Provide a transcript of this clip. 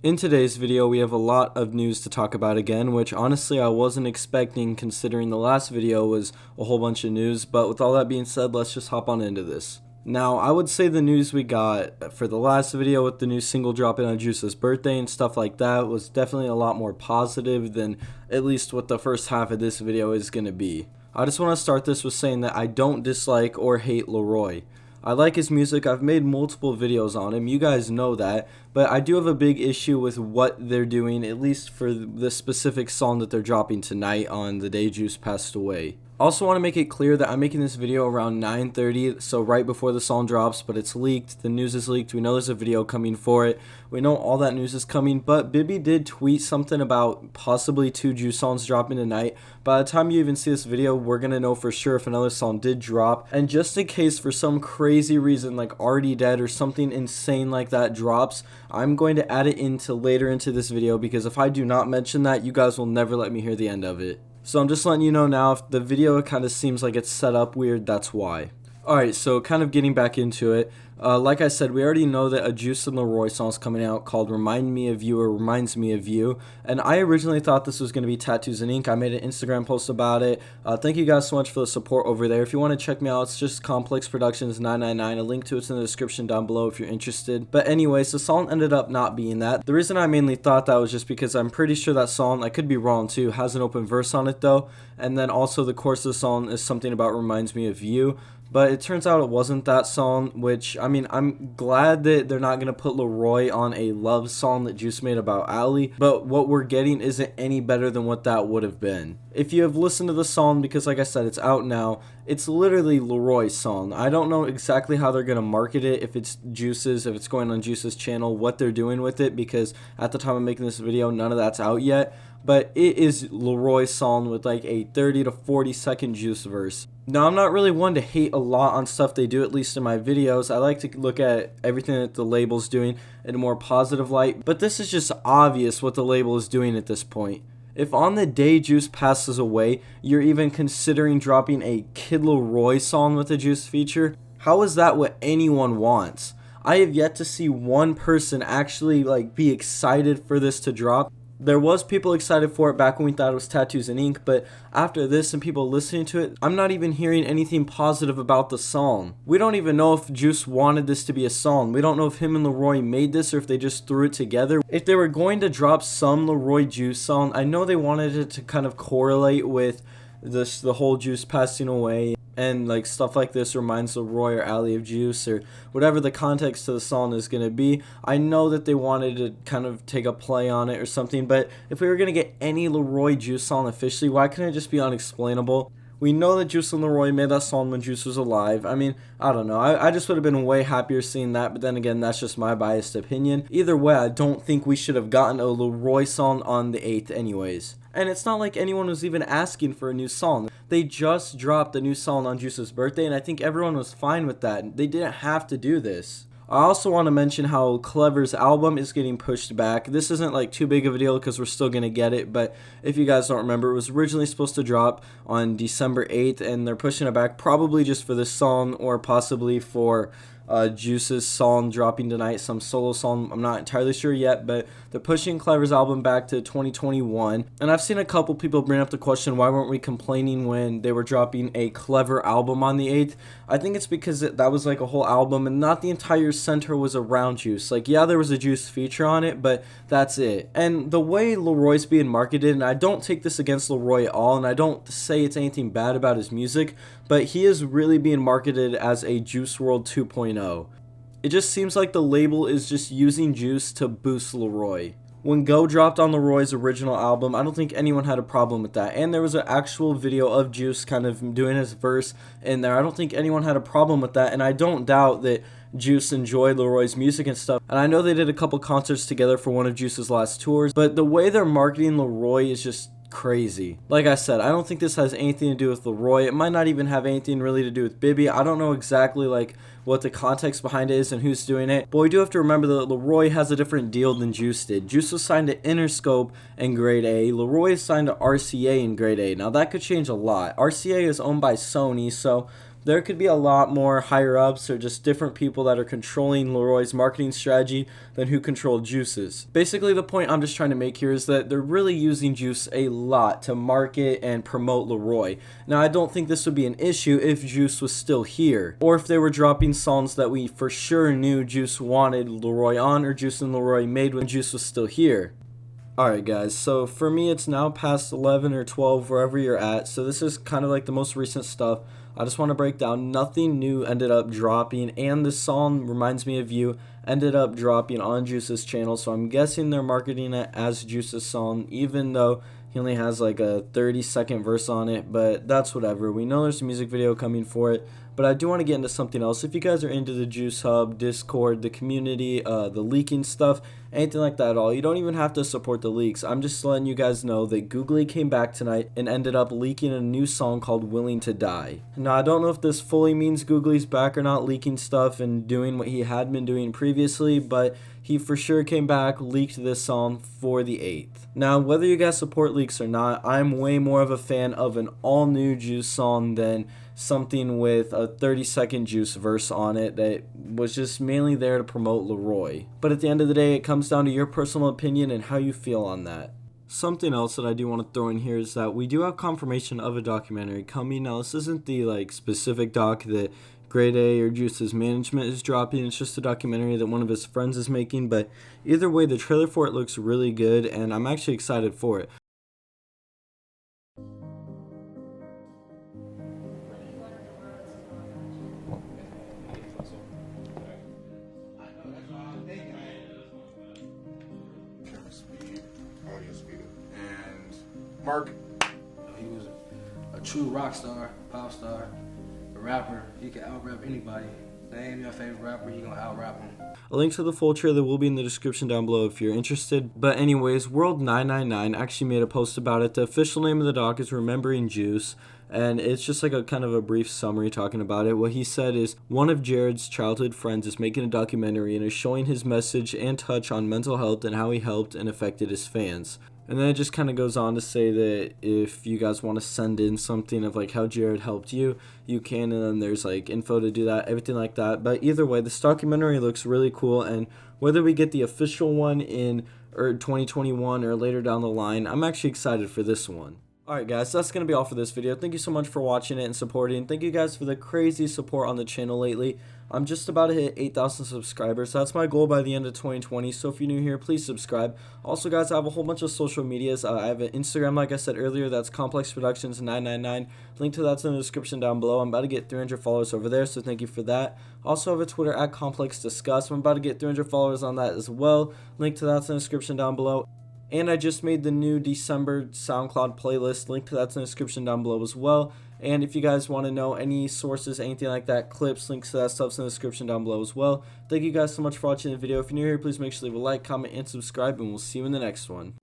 In today's video, we have a lot of news to talk about again, which honestly I wasn't expecting considering the last video was a whole bunch of news, but with all that being said, let's just hop on into this. Now, I would say the news we got for the last video with the new single dropping on Juice's birthday and stuff like that was definitely a lot more positive than at least what the first half of this video is going to be. I just want to start this with saying that I don't dislike or hate Leroy. I like his music, I've made multiple videos on him, you guys know that, but I do have a big issue with what they're doing, at least for the specific song that they're dropping tonight on the day Juice passed away. Also want to make it clear that I'm making this video around 9:30, so right before the song drops, but it's leaked, the news is leaked, we know there's a video coming for it, we know all that news is coming, but Bibby did tweet something about possibly 2 Juice songs dropping tonight. By the time you even see this video, we're gonna know for sure if another song did drop, and just in case for some crazy reason like Already Dead or something insane like that drops, I'm going to add it into later into this video, because if I do not mention that, you guys will never let me hear the end of it. So I'm just letting you know now, if the video kind of seems like it's set up weird, that's why. Alright, so kind of getting back into it, like I said, we already know that a Juice and Leroy song is coming out called Remind Me of You or Reminds Me of You, and I originally thought this was going to be Tattoos and Ink. I made an Instagram post about it. Thank you guys so much for the support over there. If you want to check me out, it's just Complex Productions 999. A link to it's in the description down below if you're interested. But anyways, the song ended up not being that. The reason I mainly thought that was just because I'm pretty sure that song, I could be wrong too, has an open verse on it though, and then also the chorus of the song is something about Reminds Me of You. But it turns out it wasn't that song, which, I mean, I'm glad that they're not going to put Leroy on a love song that Juice made about Allie, but what we're getting isn't any better than what that would have been. If you have listened to the song, because like I said, it's out now, it's literally Leroy's song. I don't know exactly how they're going to market it, if it's Juice's, if it's going on Juice's channel, what they're doing with it, because at the time of making this video, none of that's out yet, but it is Leroy's song with like a 30 to 40 second Juice verse. Now, I'm not really one to hate a lot on stuff they do, at least in my videos. I like to look at everything that the label's doing in a more positive light, but this is just obvious what the label is doing at this point. If on the day Juice passes away, you're even considering dropping a Kid Leroy song with a Juice feature, how is that what anyone wants? I have yet to see one person actually be excited for this to drop. There was people excited for it back when we thought it was Tattoos and Ink, but after this and people listening to it, I'm not even hearing anything positive about the song. We don't even know if Juice wanted this to be a song. We don't know if him and Leroy made this or if they just threw it together. If they were going to drop some Leroy Juice song, I know they wanted it to kind of correlate with the whole Juice passing away, and like stuff like this reminds Leroy or Allie of Juice, or whatever the context to the song is going to be. I know that they wanted to kind of take a play on it or something, but if we were going to get any Leroy Juice song officially, why couldn't it just be Unexplainable? We know that Juice and Leroy made that song when Juice was alive. I mean, I don't know. I just would have been way happier seeing that, but then again, that's just my biased opinion. Either way, I don't think we should have gotten a Leroy song on the 8th anyways. And it's not like anyone was even asking for a new song. They just dropped a new song on Juice's birthday, and I think everyone was fine with that. They didn't have to do this. I also want to mention how Clever's album is getting pushed back. This isn't like too big of a deal because we're still going to get it, but if you guys don't remember, it was originally supposed to drop on December 8th, and they're pushing it back probably just for this song or possibly for Juice's song dropping tonight, some solo song. I'm not entirely sure yet, but they're pushing Clever's album back to 2021. And I've seen a couple people bring up the question, why weren't we complaining when they were dropping a Clever album on the 8th? I think it's because that was like a whole album and not the entire center was around Juice. Like, yeah, there was a Juice feature on it, but that's it. And the way Leroy's being marketed, and I don't take this against Leroy at all, and I don't say it's anything bad about his music, but he is really being marketed as a Juice WRLD 2.0. It just seems like the label is just using Juice to boost Leroy. When Go dropped on Leroy's original album, I don't think anyone had a problem with that. And there was an actual video of Juice kind of doing his verse in there. I don't think anyone had a problem with that. And I don't doubt that Juice enjoyed Leroy's music and stuff. And I know they did a couple concerts together for one of Juice's last tours. But the way they're marketing Leroy is just crazy. Like I said, I don't think this has anything to do with Leroy. It might not even have anything really to do with Bibby. I don't know exactly what the context behind it is and who's doing it, but we do have to remember that Leroy has a different deal than Juice did. Juice was signed to Interscope in grade A. Leroy is signed to RCA in grade A. Now that could change a lot. RCA is owned by Sony, so there could be a lot more higher ups or just different people that are controlling Leroy's marketing strategy than who controlled Juice's. Basically, the point I'm just trying to make here is that they're really using Juice a lot to market and promote Leroy. Now, I don't think this would be an issue if Juice was still here, or if they were dropping songs that we for sure knew Juice wanted Leroy on, or Juice and Leroy made when Juice was still here. Alright guys, so for me it's now past 11 or 12 wherever you're at, so this is kind of like the most recent stuff. I just want to break down nothing new ended up dropping, and this song Reminds Me of You ended up dropping on Juice's channel, so I'm guessing they're marketing it as Juice's song, even though he only has like a 30-second verse on it, but that's whatever. We know there's a music video coming for it, but I do want to get into something else. If you guys are into the Juice Hub, Discord, the community, the leaking stuff, anything like that at all, you don't even have to support the leaks. I'm just letting you guys know that Googly came back tonight and ended up leaking a new song called Willing to Die. Now, I don't know if this fully means Googly's back or not leaking stuff and doing what he had been doing previously, but he for sure came back, leaked this song for the 8th. Now, whether you guys support leaks or not, I'm way more of a fan of an all-new Juice song than something with a 30-second Juice verse on it that was just mainly there to promote Leroy. But at the end of the day, it comes down to your personal opinion and how you feel on that. Something else that I do want to throw in here is that we do have confirmation of a documentary coming. Now, this isn't the specific doc that Grade A or Juice's management is dropping. It's just a documentary that one of his friends is making, but either way, the trailer for it looks really good, and I'm actually excited for it. And Mark, he was a true rock star, pop star, a rapper. He can out-rap anybody. Name your favorite rapper, he gonna out-rap him. A link to the full trailer will be in the description down below if you're interested. But anyways, WRLD999 actually made a post about it. The official name of the doc is Remembering Juice, and it's just like a kind of a brief summary talking about it. What he said is, one of Jared's childhood friends is making a documentary and is showing his message and touch on mental health and how he helped and affected his fans. And then it just kind of goes on to say that if you guys want to send in something of like how Jared helped you, you can, and then there's like info to do that, everything like that. But either way, this documentary looks really cool, and whether we get the official one in 2021 or later down the line, I'm actually excited for this one. Alright guys, that's going to be all for this video. Thank you so much for watching it and supporting. Thank you guys for the crazy support on the channel lately. I'm just about to hit 8,000 subscribers. That's my goal by the end of 2020. So if you're new here, please subscribe. Also guys, I have a whole bunch of social medias. I have an Instagram, like I said earlier, that's Complex Productions 999. Link to that's in the description down below. I'm about to get 300 followers over there, so thank you for that. Also have a Twitter at Complex Discuss. I'm about to get 300 followers on that as well. Link to that's in the description down below. And I just made the new December SoundCloud playlist. Link to that's in the description down below as well. And if you guys want to know any sources, anything like that, clips, links to that stuff's in the description down below as well. Thank you guys so much for watching the video. If you're new here, please make sure to leave a like, comment, and subscribe, and we'll see you in the next one.